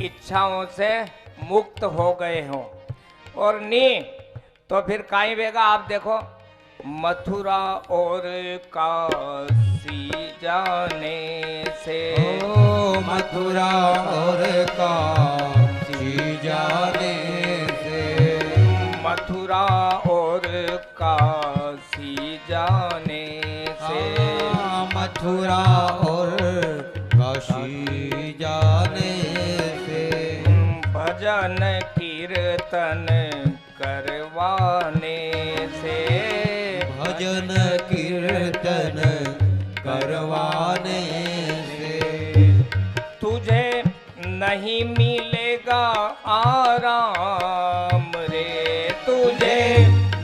इच्छाओं से मुक्त हो गए हों। और नी तो फिर काई बेगा आप देखो, मथुरा और काशी जाने से, ओ मथुरा और काशी जाने से, मथुरा और काशी जाने से, मथुरा और काशी जाने से, भजन कीर्तन करवाने से, भजन कीर्तन करवाने से, तुझे नहीं मिलेगा आराम रे, तुझे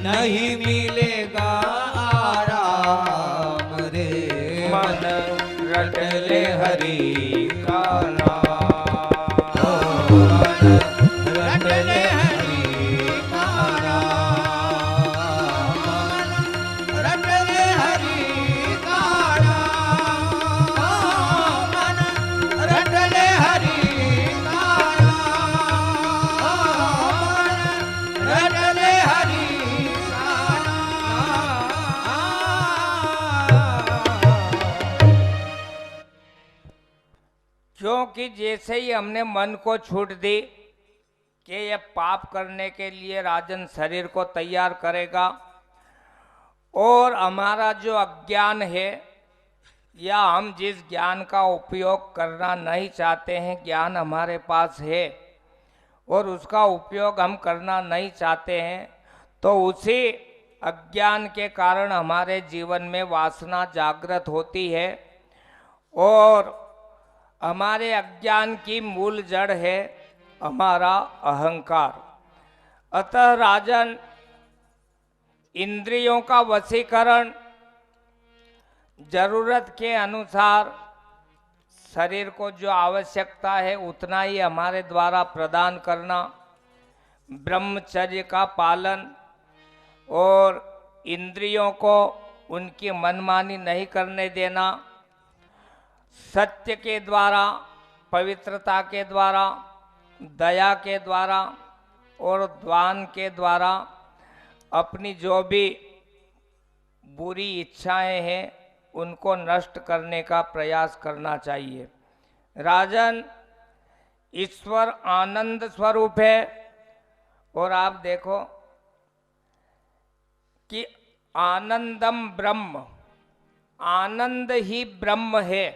नहीं मिलेगा आराम रे, मन रट ले हरि का नाम, रट ले हरि का नाम, रट ले हरि का नाम, रट ले हरि का नाम, रट ले हरि का नाम। क्योंकि जैसे ही हमने मन को छूट दी कि ये पाप करने के लिए राजन शरीर को तैयार करेगा, और हमारा जो अज्ञान है या हम जिस ज्ञान का उपयोग करना नहीं चाहते हैं, ज्ञान हमारे पास है और उसका उपयोग हम करना नहीं चाहते हैं, तो उसी अज्ञान के कारण हमारे जीवन में वासना जागृत होती है। और हमारे अज्ञान की मूल जड़ है हमारा अहंकार। अतः राजन, इंद्रियों का वशीकरण जरूरत के अनुसार शरीर को जो आवश्यकता है उतना ही हमारे द्वारा प्रदान करना, ब्रह्मचर्य का पालन और इंद्रियों को उनकी मनमानी नहीं करने देना, सत्य के द्वारा, पवित्रता के द्वारा, दया के द्वारा और दान के द्वारा अपनी जो भी बुरी इच्छाएं हैं उनको नष्ट करने का प्रयास करना चाहिए। राजन, ईश्वर आनंद स्वरूप है और आप देखो कि आनंदम ब्रह्म, आनंद ही ब्रह्म है।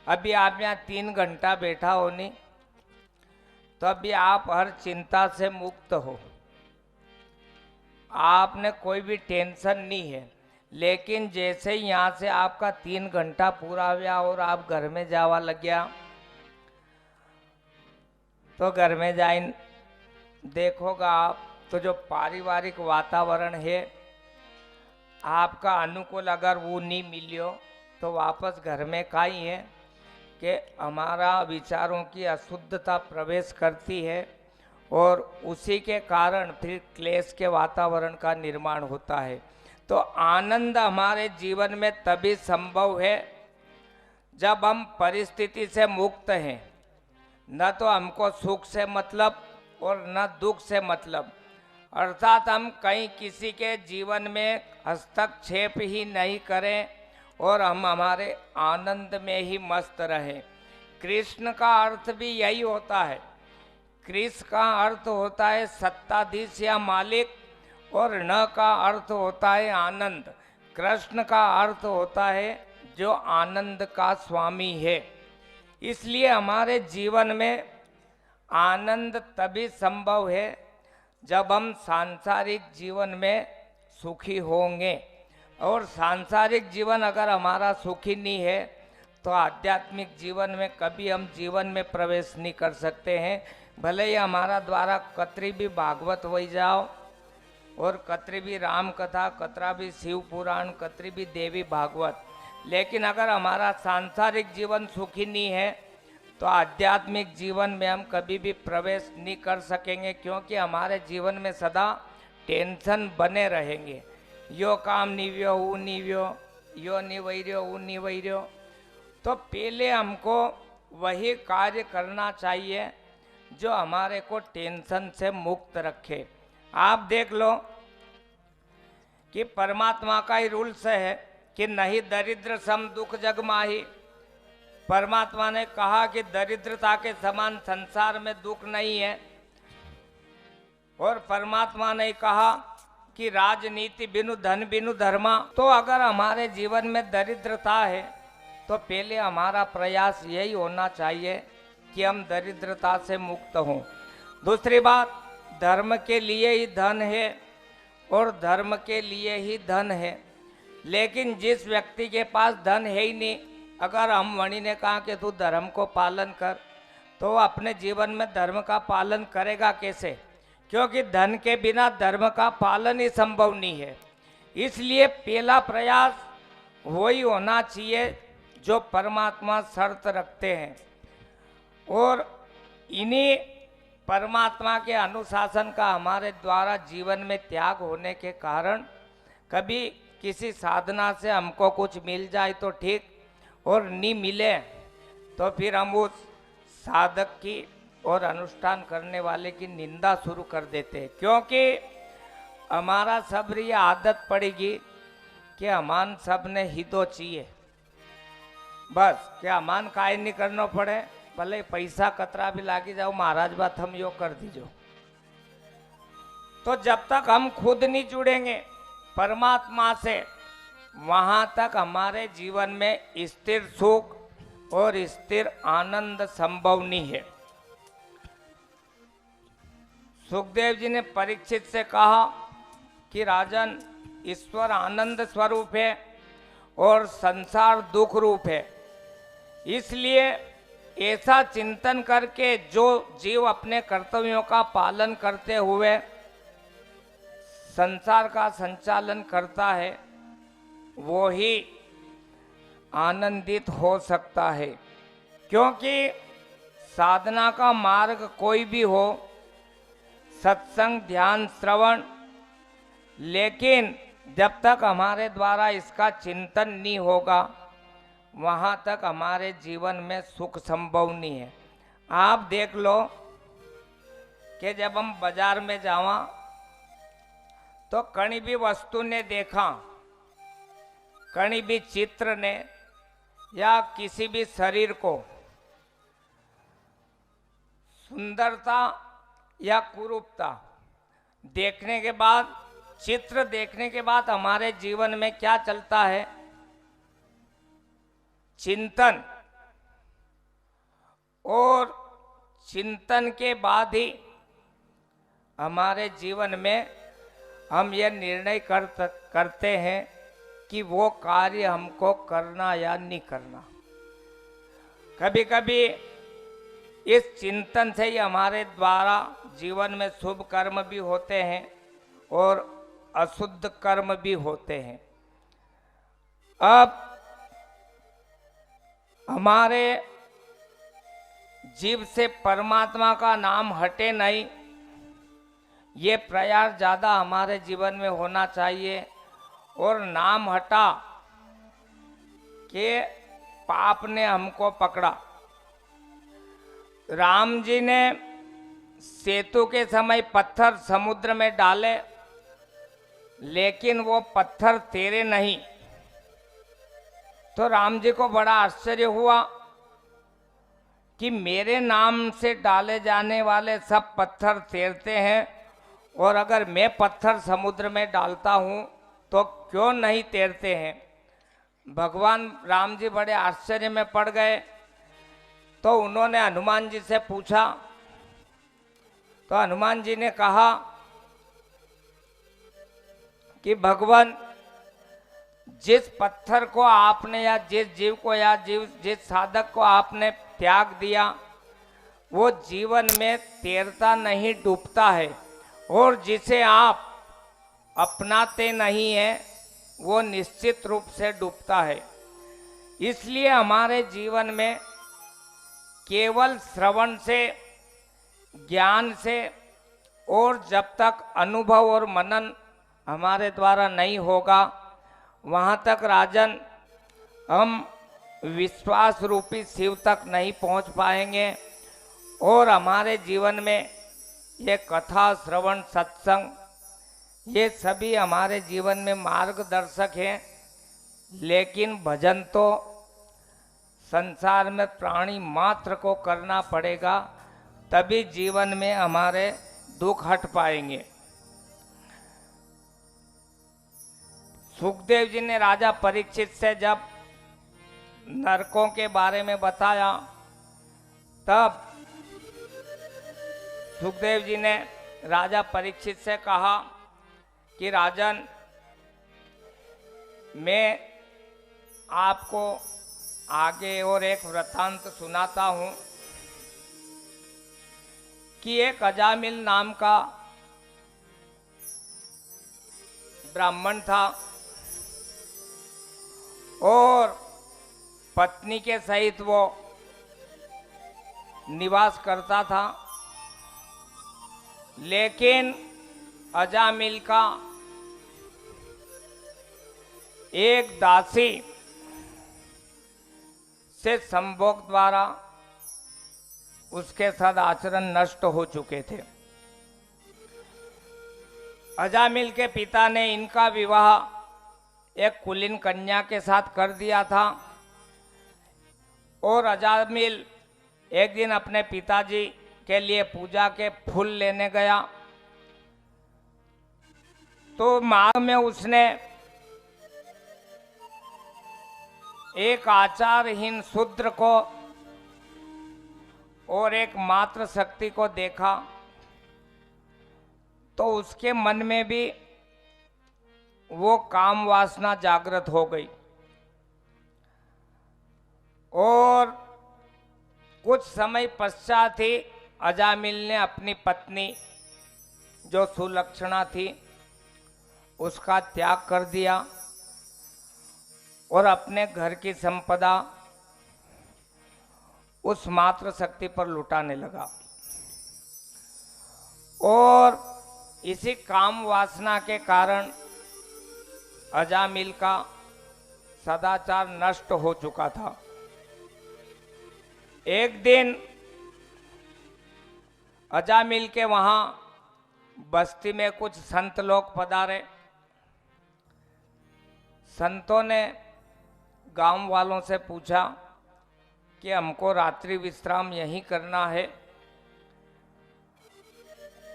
अभी आप यहाँ 3 घंटा बैठा हो नहीं, तो अभी आप हर चिंता से मुक्त हो, आपने कोई भी टेंशन नहीं है। लेकिन जैसे ही यहाँ से आपका 3 घंटा पूरा हुआ और आप घर में जावा लग गया, तो घर में जाइन देखोगा आप तो जो पारिवारिक वातावरण है आपका अनुकूल अगर वो नहीं मिलियो, तो वापस घर में का ही है कि हमारा विचारों की अशुद्धता प्रवेश करती है और उसी के कारण फिर क्लेश के वातावरण का निर्माण होता है। तो आनंद हमारे जीवन में तभी संभव है जब हम परिस्थिति से मुक्त हैं, न तो हमको सुख से मतलब और न दुख से मतलब, अर्थात हम कहीं किसी के जीवन में हस्तक्षेप ही नहीं करें और हम हमारे आनंद में ही मस्त रहें। कृष्ण का अर्थ भी यही होता है। कृष्ण का अर्थ होता है सत्ताधीश या मालिक, और न का अर्थ होता है आनंद। कृष्ण का अर्थ होता है जो आनंद का स्वामी है। इसलिए हमारे जीवन में आनंद तभी संभव है जब हम सांसारिक जीवन में सुखी होंगे, और सांसारिक जीवन अगर हमारा सुखी नहीं है तो आध्यात्मिक जीवन में कभी हम जीवन में प्रवेश नहीं कर सकते हैं। भले ही हमारा द्वारा कतरी भी भागवत वही जाओ और कतरी भी राम कथा, कतरा भी शिव पुराण, कतरी भी देवी भागवत, लेकिन अगर हमारा सांसारिक जीवन सुखी नहीं है तो आध्यात्मिक जीवन में हम कभी भी प्रवेश नहीं कर सकेंगे, क्योंकि हमारे जीवन में सदा टेंशन बने रहेंगे। यो काम निव्यो, वो निव्यो, यो नहीं वही रहो, वो नहीं वही रहो। तो पहले हमको वही कार्य करना चाहिए जो हमारे को टेंशन से मुक्त रखे। आप देख लो कि परमात्मा का ही रूल्स है कि नहीं दरिद्र सम दुख जग माही। परमात्मा ने कहा कि दरिद्रता के समान संसार में दुख नहीं है, और परमात्मा ने कहा कि राजनीति बिनु धन बिनु धर्मा। तो अगर हमारे जीवन में दरिद्रता है तो पहले हमारा प्रयास यही होना चाहिए कि हम दरिद्रता से मुक्त हों। दूसरी बात, धर्म के लिए ही धन है और धर्म के लिए ही धन है। लेकिन जिस व्यक्ति के पास धन है ही नहीं, अगर हम वणी ने कहा कि तू धर्म को पालन कर, तो वो अपने जीवन में धर्म का पालन करेगा कैसे? क्योंकि धन के बिना धर्म का पालन ही संभव नहीं है। इसलिए पहला प्रयास वही होना चाहिए जो परमात्मा शर्त रखते हैं, और इन्हीं परमात्मा के अनुशासन का हमारे द्वारा जीवन में त्याग होने के कारण कभी किसी साधना से हमको कुछ मिल जाए तो ठीक, और नहीं मिले तो फिर हम उस साधक की और अनुष्ठान करने वाले की निंदा शुरू कर देते हैं। क्योंकि हमारा सब्र ये आदत पड़ेगी कि हमान सब ने हितो चाहिए, बस क्या हमान काय नहीं करना पड़े, भले पैसा कतरा भी लागी जाओ, महाराज बात हम यो कर दीजो। तो जब तक हम खुद नहीं जुड़ेंगे परमात्मा से, वहां तक हमारे जीवन में स्थिर सुख और स्थिर आनंद संभव नहीं है। सुखदेव जी ने परीक्षित से कहा कि राजन, ईश्वर आनंद स्वरूप है और संसार दुख रूप है। इसलिए ऐसा चिंतन करके जो जीव अपने कर्तव्यों का पालन करते हुए संसार का संचालन करता है, वो ही आनंदित हो सकता है। क्योंकि साधना का मार्ग कोई भी हो, सत्संग ध्यान श्रवण, लेकिन जब तक हमारे द्वारा इसका चिंतन नहीं होगा वहाँ तक हमारे जीवन में सुख संभव नहीं है। आप देख लो कि जब हम बाजार में जावा तो कहीं भी वस्तु ने देखा, कहीं भी चित्र ने या किसी भी शरीर को सुंदरता या कुरूपता देखने के बाद, चित्र देखने के बाद हमारे जीवन में क्या चलता है? चिंतन, और चिंतन के बाद ही हमारे जीवन में हम यह निर्णय करते हैं कि वो कार्य हमको करना या नहीं करना। कभी कभी इस चिंतन से ही हमारे द्वारा जीवन में शुभ कर्म भी होते हैं और अशुद्ध कर्म भी होते हैं। अब हमारे जीव से परमात्मा का नाम हटे नहीं, ये प्रयास ज़्यादा हमारे जीवन में होना चाहिए। और नाम हटा कि पाप ने हमको पकड़ा। राम जी ने सेतु के समय पत्थर समुद्र में डाले, लेकिन वो पत्थर तैरे नहीं। तो राम जी को बड़ा आश्चर्य हुआ कि मेरे नाम से डाले जाने वाले सब पत्थर तैरते हैं, और अगर मैं पत्थर समुद्र में डालता हूँ तो क्यों नहीं तैरते हैं? भगवान राम जी बड़े आश्चर्य में पड़ गए। तो उन्होंने हनुमान जी से पूछा, तो हनुमान जी ने कहा कि भगवान, जिस पत्थर को आपने या जिस जीव को या जिस साधक को आपने त्याग दिया, वो जीवन में तैरता नहीं, डूबता है, और जिसे आप अपनाते नहीं है वो निश्चित रूप से डूबता है। इसलिए हमारे जीवन में केवल श्रवण से, ज्ञान से, और जब तक अनुभव और मनन हमारे द्वारा नहीं होगा, वहाँ तक राजन हम विश्वास रूपी शिव तक नहीं पहुंच पाएंगे और हमारे जीवन में ये कथा श्रवण सत्संग ये सभी हमारे जीवन में मार्गदर्शक हैं, लेकिन भजन तो संसार में प्राणी मात्र को करना पड़ेगा, तभी जीवन में हमारे दुख हट पाएंगे। सुखदेव जी ने राजा परीक्षित से जब नरकों के बारे में बताया, तब सुखदेव जी ने राजा परीक्षित से कहा कि राजन, मैं आपको आगे और एक वृत्तांत सुनाता हूं कि एक अजामिल नाम का ब्राह्मण था और पत्नी के सहित वो निवास करता था, लेकिन अजामिल का एक दासी से संभोग द्वारा उसके साथ आचरण नष्ट हो चुके थे। अजामिल के पिता ने इनका विवाह एक कुलीन कन्या के साथ कर दिया था और अजामिल एक दिन अपने पिताजी के लिए पूजा के फूल लेने गया, तो मार्ग में उसने एक आचारहीन शूद्र को और एक मात्र शक्ति को देखा, तो उसके मन में भी वो काम वासना जागृत हो गई और कुछ समय पश्चात ही अजामिल ने अपनी पत्नी जो सुलक्षणा थी उसका त्याग कर दिया और अपने घर की संपदा उस मात्र शक्ति पर लुटाने लगा और इसी काम वासना के कारण अजामिल का सदाचार नष्ट हो चुका था। एक दिन अजामिल के वहां बस्ती में कुछ संत लोग पधारे। संतों ने गांव वालों से पूछा कि हमको रात्रि विश्राम यहीं करना है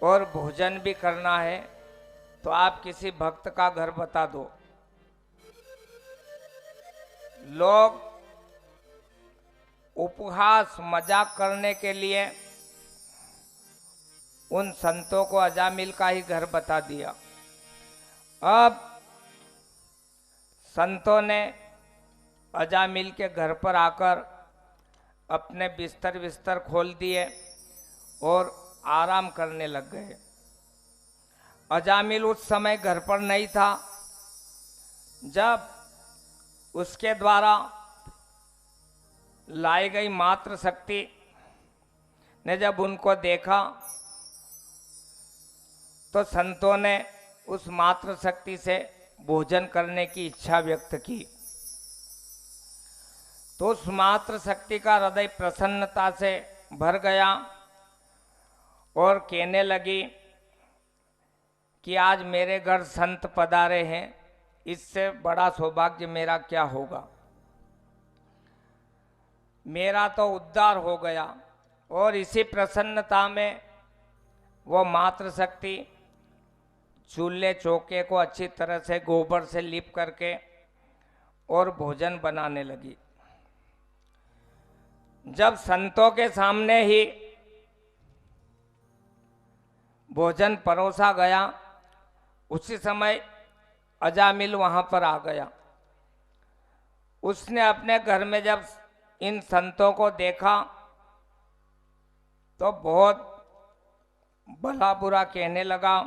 और भोजन भी करना है, तो आप किसी भक्त का घर बता दो। लोग उपहास मजाक करने के लिए उन संतों को अजामिल का ही घर बता दिया। अब संतों ने अजामिल के घर पर आकर अपने बिस्तर खोल दिए और आराम करने लग गए। अजामिल उस समय घर पर नहीं था। जब उसके द्वारा लाई गई मात्र शक्ति ने जब उनको देखा, तो संतों ने उस मात्र शक्ति से भोजन करने की इच्छा व्यक्त की। तो उस मात्र शक्ति का हृदय प्रसन्नता से भर गया और कहने लगी कि आज मेरे घर संत पधारे हैं, इससे बड़ा सौभाग्य मेरा क्या होगा। मेरा तो उद्धार हो गया। और इसी प्रसन्नता में वो मात्र शक्ति चूल्हे चौके को अच्छी तरह से गोबर से लीप करके और भोजन बनाने लगी। जब संतों के सामने ही भोजन परोसा गया, उसी समय अजामिल वहां पर आ गया। उसने अपने घर में जब इन संतों को देखा तो बहुत भला बुरा कहने लगा।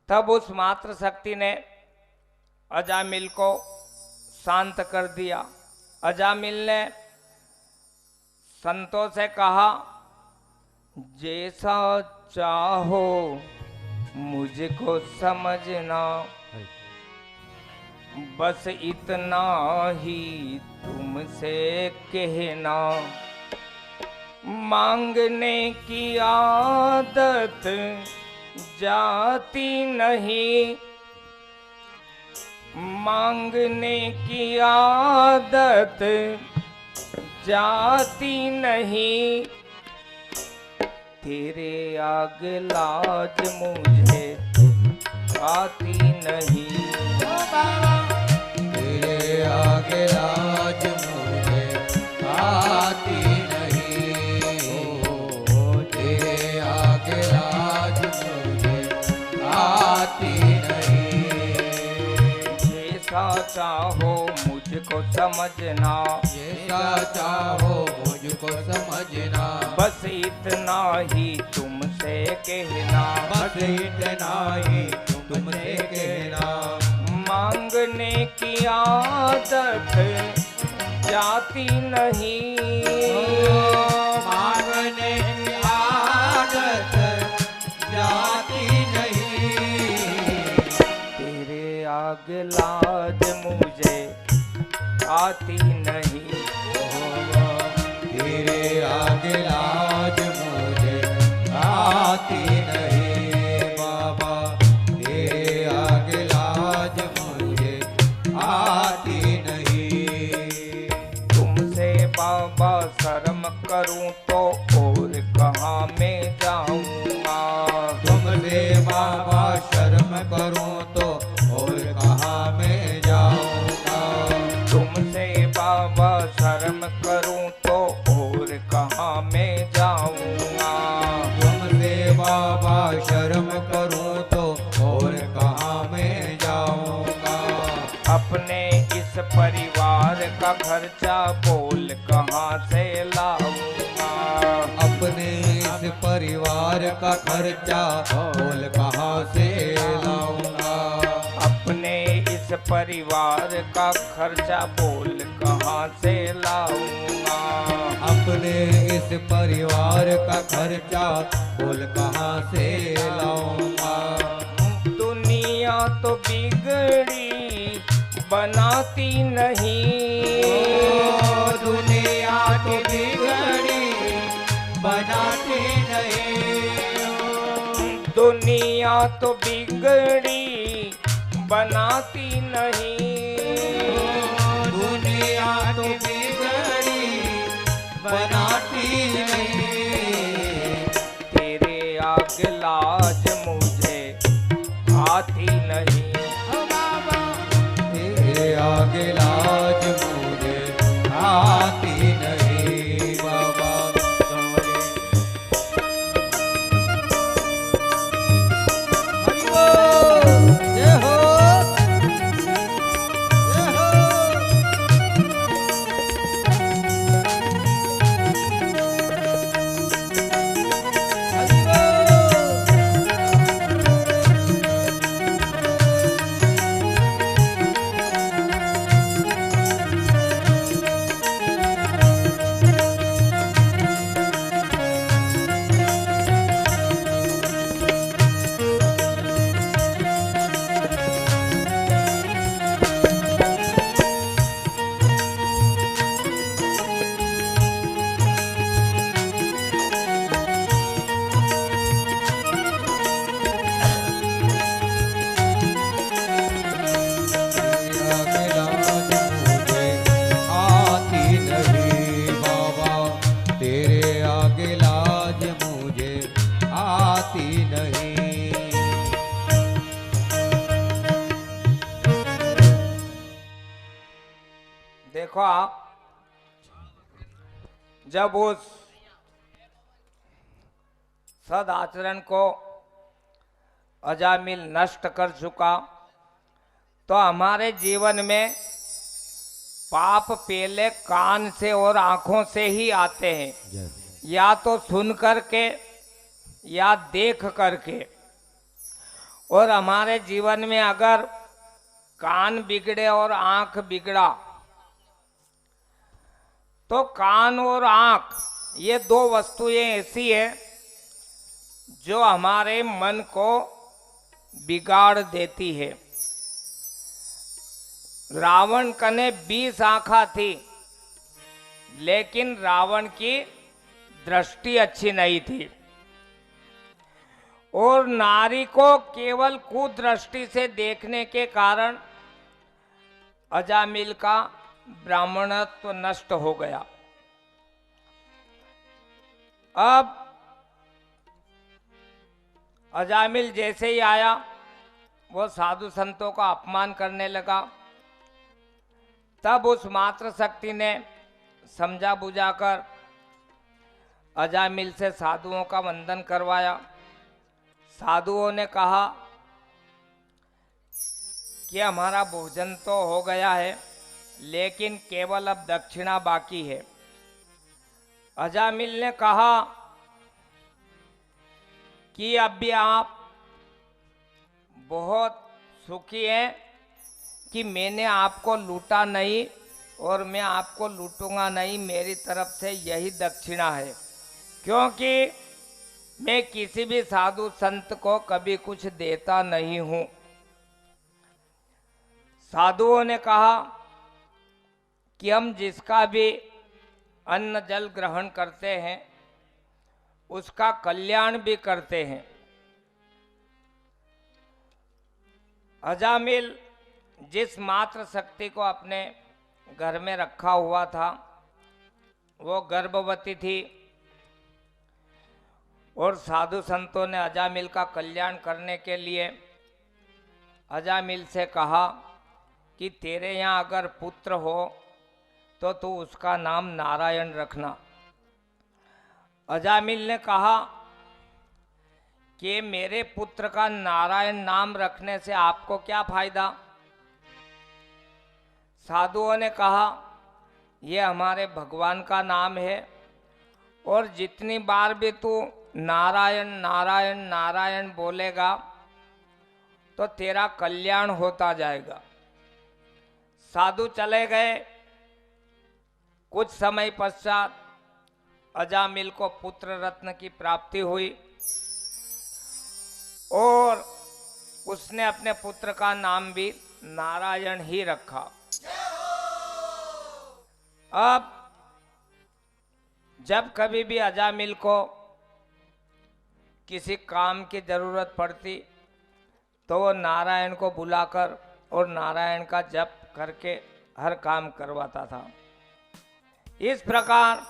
तब उस मात्र शक्ति ने अजामिल को शांत कर दिया। अजामिल ने संतों से कहा, जैसा चाहो मुझको समझना, बस इतना ही तुम तुमसे कहना, मांगने की आदत जाती नहीं, मांगने की आदत जाती नहीं, तेरे आगे लाज मुझे आती नहीं। तेरे आगे लाज मुझे आती नहीं, तेरे आगे लाज मुझे आती नहीं। जैसा चाहो मुझको समझना, जैसा चाहो मुझको समझना, बस इतना ही तुमसे कहना, बस इतना ही तुमसे कहना। मांगने की आदत जाती नहीं, मांगने की आदत जाती नहीं, तेरे आगे लाज मुझे आती नहीं। तेरे आगे लाज मुझे आती नहीं बाबा, तेरे आगे लाज मुझे आती नहीं। तुमसे बाबा शर्म करूं तो और कहाँ मैं जाऊंगा, तुमसे बाबा शर्म करूं तो और कहाँ मैं जाऊंगा, तुमसे बाबा शर्म करूं तो और कहाँ मैं जाऊंगा, तुमसे बाबा शर्म करूं तो और कहाँ मैं जाऊंगा। अपने इस परिवार का खर्चा बोल कहाँ से लाऊंगा, अपने इस परिवार का खर्चा बोल कहाँ से लाऊंगा, अपने इस परिवार का खर्चा बोल कहाँ से लाऊंगा, अपने इस परिवार का खर्चा बोल कहाँ से लाऊंगा। दुनिया तो बिगड़ी बनाती नहीं, दुनिया तो बिगड़ी बनाती नहीं, दुनिया तो बिगड़ी बनाती नहीं, दुनिया तो बिगड़ी बनाती नहीं, तेरे आगे लाज मुझे आती नहीं। तेरे आगे लाज मुझे आती नहीं बाबा। हरि बोल, जय हो, जय हो। हरि बोल। देखो आप, जब उस सद आचरण को अजामिल नष्ट कर चुका तो हमारे जीवन में पाप पहले कान से और आंखों से ही आते हैं, या तो सुन करके या देख करके। और हमारे जीवन में अगर कान बिगड़े और आंख बिगड़ा तो कान और आंख ये दो वस्तुएं ऐसी है जो हमारे मन को बिगाड़ देती है। रावण कने 20 आंखा थी लेकिन रावण की दृष्टि अच्छी नहीं थी और नारी को केवल कुदृष्टि से देखने के कारण अजामिल का ब्राह्मणत्व नष्ट हो गया। अब अजामिल जैसे ही आया वो साधु संतों का अपमान करने लगा। तब उस मातृ शक्ति ने समझा बुझाकर अजामिल से साधुओं का वंदन करवाया। साधुओं ने कहा कि हमारा भोजन तो हो गया है, लेकिन केवल अब दक्षिणा बाकी है। अजामिल ने कहा कि अब भी आप बहुत सुखी हैं कि मैंने आपको लूटा नहीं और मैं आपको लूटूंगा नहीं, मेरी तरफ से यही दक्षिणा है, क्योंकि मैं किसी भी साधु संत को कभी कुछ देता नहीं हूं। साधुओं ने कहा कि हम जिसका भी अन्न जल ग्रहण करते हैं उसका कल्याण भी करते हैं। अजामिल जिस मातृ शक्ति को अपने घर में रखा हुआ था वो गर्भवती थी और साधु संतों ने अजामिल का कल्याण करने के लिए अजामिल से कहा कि तेरे यहाँ अगर पुत्र हो तो तू उसका नाम नारायण रखना। अजामिल ने कहा कि मेरे पुत्र का नारायण नाम रखने से आपको क्या फायदा? साधुओं ने कहा ये हमारे भगवान का नाम है और जितनी बार भी तू नारायण नारायण नारायण बोलेगा तो तेरा कल्याण होता जाएगा। साधु चले गए। कुछ समय पश्चात अजामिल को पुत्र रत्न की प्राप्ति हुई और उसने अपने पुत्र का नाम भी नारायण ही रखा। अब जब कभी भी अजामिल को किसी काम की जरूरत पड़ती तो वो नारायण को बुलाकर और नारायण का जप करके हर काम करवाता था। इस प्रकार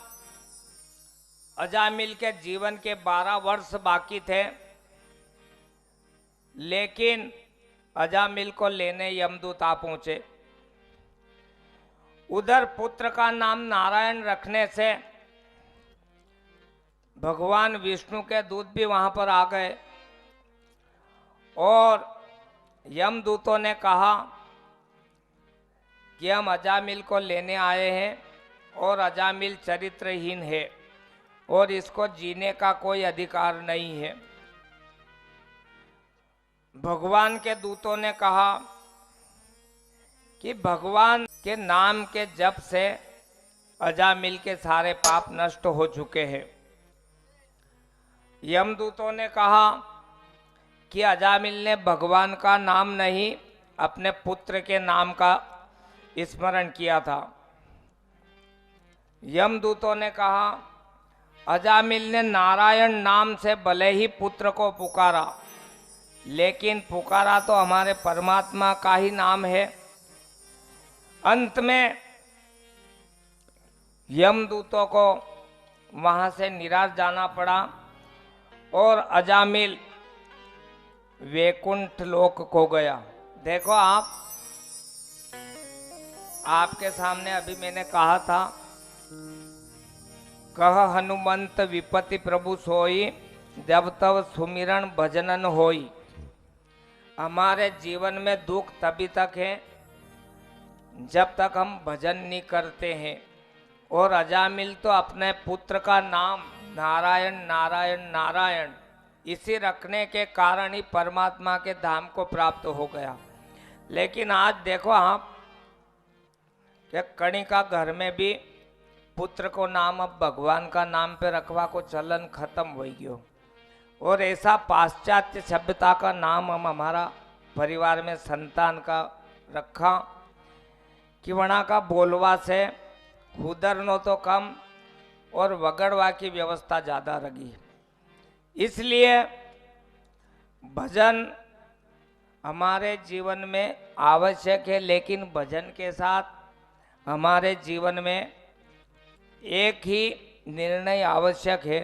अजामिल के जीवन के 12 वर्ष बाकी थे, लेकिन अजामिल को लेने यमदूत आ पहुंचे। उधर पुत्र का नाम नारायण रखने से भगवान विष्णु के दूत भी वहां पर आ गए और यमदूतों ने कहा कि हम अजामिल को लेने आए हैं और अजामिल चरित्रहीन है और इसको जीने का कोई अधिकार नहीं है। भगवान के दूतों ने कहा कि भगवान के नाम के जप से अजामिल के सारे पाप नष्ट हो चुके हैं। यमदूतों ने कहा कि अजामिल ने भगवान का नाम नहीं अपने पुत्र के नाम का स्मरण किया था। यमदूतों ने कहा अजामिल ने नारायण नाम से भले ही पुत्र को पुकारा, लेकिन पुकारा तो हमारे परमात्मा का ही नाम है। अंत में यमदूतों को वहां से निराश जाना पड़ा और अजामिल वैकुंठ लोक को गया। देखो आपके सामने अभी मैंने कहा था, कह हनुमंत विपति प्रभु सोई, जब तब सुमिरन भजनन होई। हमारे जीवन में दुख तभी तक है जब तक हम भजन नहीं करते हैं। और अजामिल तो अपने पुत्र का नाम नारायण नारायण नारायण इसी रखने के कारण ही परमात्मा के धाम को प्राप्त हो गया। लेकिन आज देखो आप कि कणिका घर में भी पुत्र को नाम अब भगवान का नाम पे रखवा को चलन खत्म हो गयो। और ऐसा पाश्चात्य सभ्यता का नाम हम हमारा परिवार में संतान का रखा कि वहाँ का बोलवा से खुदरनो तो कम और वगड़वा की व्यवस्था ज़्यादा रही। इसलिए भजन हमारे जीवन में आवश्यक है, लेकिन भजन के साथ हमारे जीवन में एक ही निर्णय आवश्यक है